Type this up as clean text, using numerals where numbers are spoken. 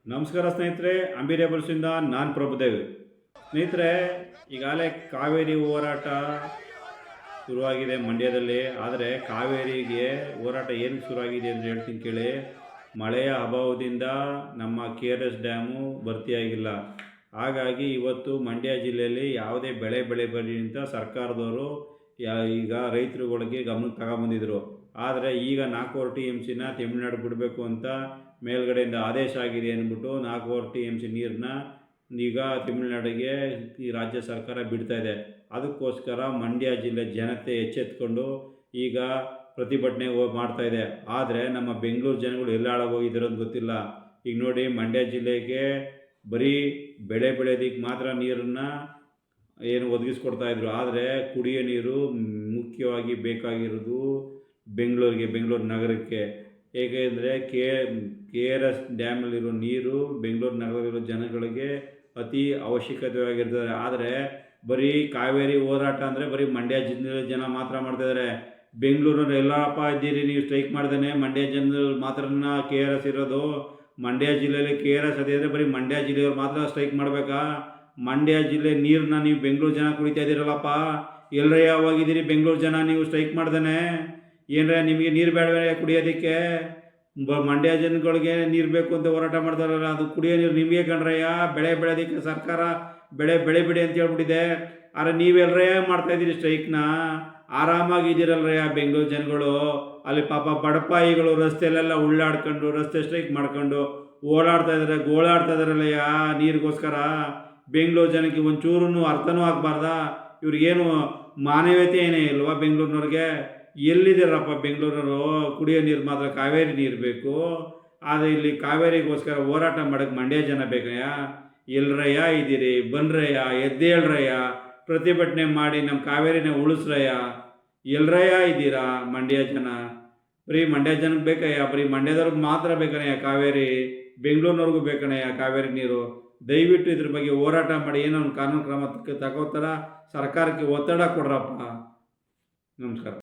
ನಮಸ್ಕಾರ ಸ್ನೇಹಿತರೆ, ಅಂಬಿರೇಬಲ್ಸಿಂದ ನಾನು ಪ್ರಭುದೇವ್. ಸ್ನೇಹಿತರೆ, ಈಗಾಗಲೇ ಕಾವೇರಿ ಹೋರಾಟ ಶುರುವಾಗಿದೆ ಮಂಡ್ಯದಲ್ಲಿ. ಆದರೆ ಕಾವೇರಿಗೆ ಹೋರಾಟ ಏನಕ್ಕೆ ಶುರುವಾಗಿದೆ ಅಂತ ಹೇಳ್ತೀನಿ ಕೇಳಿ. ಮಳೆಯ ಅಭಾವದಿಂದ ನಮ್ಮ KRS ಡ್ಯಾಮು ಭರ್ತಿಯಾಗಿಲ್ಲ. ಹಾಗಾಗಿ ಇವತ್ತು ಮಂಡ್ಯ ಜಿಲ್ಲೆಯಲ್ಲಿ ಯಾವುದೇ ಬೆಳೆ ಬೆಳೆಬರಿ ಅಂತ ಸರ್ಕಾರದವರು ಈಗ ರೈತರುಗಳಿಗೆ ಗಮನಕ್ಕೆ ತಗೊಂಬಂದಿದ್ರು. ಆದರೆ ಈಗ 4 TMCನ ತಮಿಳುನಾಡು ಬಿಡಬೇಕು ಅಂತ ಮೇಲ್ಗಡೆಯಿಂದ ಆದೇಶ ಆಗಿದೆ ಅಂದ್ಬಿಟ್ಟು 4 TMC ನೀರನ್ನ ಈಗ ತಮಿಳುನಾಡಿಗೆ ಈ ರಾಜ್ಯ ಸರ್ಕಾರ ಬಿಡ್ತಾ ಇದೆ. ಅದಕ್ಕೋಸ್ಕರ ಮಂಡ್ಯ ಜಿಲ್ಲೆ ಜನತೆ ಎಚ್ಚೆತ್ಕೊಂಡು ಈಗ ಪ್ರತಿಭಟನೆ ಮಾಡ್ತಾ ಇದೆ. ಆದರೆ ನಮ್ಮ ಬೆಂಗಳೂರು ಜನಗಳು ಎಲ್ಲ ಹಾಳಾಗೋಗಿದ್ದಾರೆ ಅಂತ ಗೊತ್ತಿಲ್ಲ. ಈಗ ನೋಡಿ, ಮಂಡ್ಯ ಜಿಲ್ಲೆಗೆ ಬರೀ ಬೆಳೆ ಬೆಳೆಯೋದಕ್ಕೆ ಮಾತ್ರ ನೀರನ್ನು ಒದಗಿಸ್ಕೊಡ್ತಾ ಇದ್ರು. ಆದರೆ ಕುಡಿಯೋ ನೀರು ಮುಖ್ಯವಾಗಿ ಬೇಕಾಗಿರೋದು ಬೆಂಗಳೂರು ನಗರಕ್ಕೆ. ಏಕೆಂದರೆ KRS ಡ್ಯಾಮಲ್ಲಿರೋ ನೀರು ಬೆಂಗಳೂರು ನಗರದಲ್ಲಿರೋ ಜನಗಳಿಗೆ ಅತಿ ಅವಶ್ಯಕತೆಯಾಗಿರ್ತದೆ. ಆದರೆ ಬರೀ ಕಾವೇರಿ ಹೋರಾಟ ಅಂದರೆ ಬರೀ ಮಂಡ್ಯ ಜಿಲ್ಲೆ ಜನ ಮಾತ್ರ ಮಾಡ್ತಾಯಿದ್ದಾರೆ. ಬೆಂಗಳೂರಲ್ಲಿ ಎಲ್ಲಪ್ಪ ಇದ್ದೀರಿ ನೀವು ಸ್ಟ್ರೈಕ್ ಮಾಡ್ದೇ? ಮಂಡ್ಯ ಜನರು ಮಾತ್ರ KRS ಇರೋದು. ಮಂಡ್ಯ ಜಿಲ್ಲೆಯಲ್ಲಿ KRS ಅದೇ ಬರೀ ಮಂಡ್ಯ ಜಿಲ್ಲೆಯವ್ರು ಮಾತ್ರ ಸ್ಟ್ರೈಕ್ ಮಾಡಬೇಕಾ? ಮಂಡ್ಯ ಜಿಲ್ಲೆ ನೀರನ್ನ ನೀವು ಬೆಂಗಳೂರು ಜನ ಕುಡಿತಾ ಇದ್ದೀರಲ್ಲಪ್ಪ. ಎಲ್ಲರೇ ಯಾವಾಗಿದ್ದೀರಿ ಬೆಂಗಳೂರು ಜನ ನೀವು ಸ್ಟ್ರೈಕ್ ಮಾಡ್ದೇ? ಏನರೇ ನಿಮಗೆ ನೀರು ಬೇಡವೇ ಕುಡಿಯೋದಕ್ಕೆ? ಮಂಡ್ಯ ಜನಗಳಿಗೆ ನೀರು ಬೇಕು ಅಂತ ಹೋರಾಟ ಮಾಡ್ತಾರಲ್ಲ, ಅದು ಕುಡಿಯೋ ನೀರು ನಿಮಗೆ ಕಣ್ರಯ್ಯ. ಬೆಳೆ ಬೆಳೆಯೋದಕ್ಕೆ ಸರ್ಕಾರ ಬೆಳೆ ಬಿಡಿ ಅಂತ ಹೇಳ್ಬಿಟ್ಟಿದೆ. ಆದರೆ ನೀವೆಲ್ಲರೇ ಮಾಡ್ತಾಯಿದ್ದೀರಿ ಸ್ಟ್ರೈಕ್ನ. ಆರಾಮಾಗಿದ್ದೀರಲ್ರಯ್ಯ ಬೆಂಗಳೂರು ಜನಗಳು. ಅಲ್ಲಿ ಪಾಪ ಬಡಪಾಯಿಗಳು ರಸ್ತೆಯಲ್ಲೆಲ್ಲ ಉಳ್ಳಾಡ್ಕೊಂಡು ರಸ್ತೆ ಸ್ಟ್ರೈಕ್ ಮಾಡ್ಕೊಂಡು ಓಡಾಡ್ತಾ ಇದ್ದಾರೆ, ಗೋಳಾಡ್ತಾ ಇದ್ದಾರಲ್ಲಯ್ಯ ನೀರಿಗೋಸ್ಕರ. ಬೆಂಗಳೂರು ಜನಕ್ಕೆ ಒಂಚೂರು ಅರ್ಥನೂ ಆಗಬಾರ್ದಾ? ಇವ್ರಿಗೇನು ಮಾನವೀಯತೆ ಏನೇ ಇಲ್ವಾ ಬೆಂಗಳೂರಿನವ್ರಿಗೆ? ಎಲ್ಲಿದ್ದಾರಪ್ಪ ಬೆಂಗಳೂರವರು? ಕುಡಿಯೋ ನೀರು ಮಾತ್ರ ಕಾವೇರಿ ನೀರು ಬೇಕು. ಆದರೆ ಇಲ್ಲಿ ಕಾವೇರಿಗೋಸ್ಕರ ಹೋರಾಟ ಮಾಡೋಕ್ಕೆ ಮಂಡ್ಯ ಜನ ಬೇಕಯ್ಯ. ಎಲ್ಲರಯ್ಯ ಇದ್ದೀರಿ? ಬನ್ರಯ್ಯ, ಎದ್ದೇಳ್ರಯ್ಯ, ಪ್ರತಿಭಟನೆ ಮಾಡಿ ನಮ್ಮ ಕಾವೇರಿನ ಉಳಿಸ್ರಯ್ಯ. ಎಲ್ಲರಯ್ಯ ಇದ್ದೀರಾ ಮಂಡ್ಯ ಜನ? ಬರೀ ಮಂಡ್ಯ ಜನಕ್ಕೆ ಬೇಕಯ್ಯ? ಬರೀ ಮಂಡ್ಯದವ್ರಿಗೆ ಮಾತ್ರ ಬೇಕಣಯ್ಯ ಕಾವೇರಿ? ಬೆಂಗಳೂರಿನವ್ರಿಗೂ ಬೇಕಣಯ್ಯ ಕಾವೇರಿ ನೀರು? ದಯವಿಟ್ಟು ಇದ್ರ ಬಗ್ಗೆ ಹೋರಾಟ ಮಾಡಿ ಏನೋ ಒಂದು ಕಾನೂನು ಕ್ರಮ ತಗೋತಾರ. ಸರ್ಕಾರಕ್ಕೆ ಒತ್ತಡ ಕೊಡ್ರಪ್ಪ. ನಮಸ್ಕಾರ.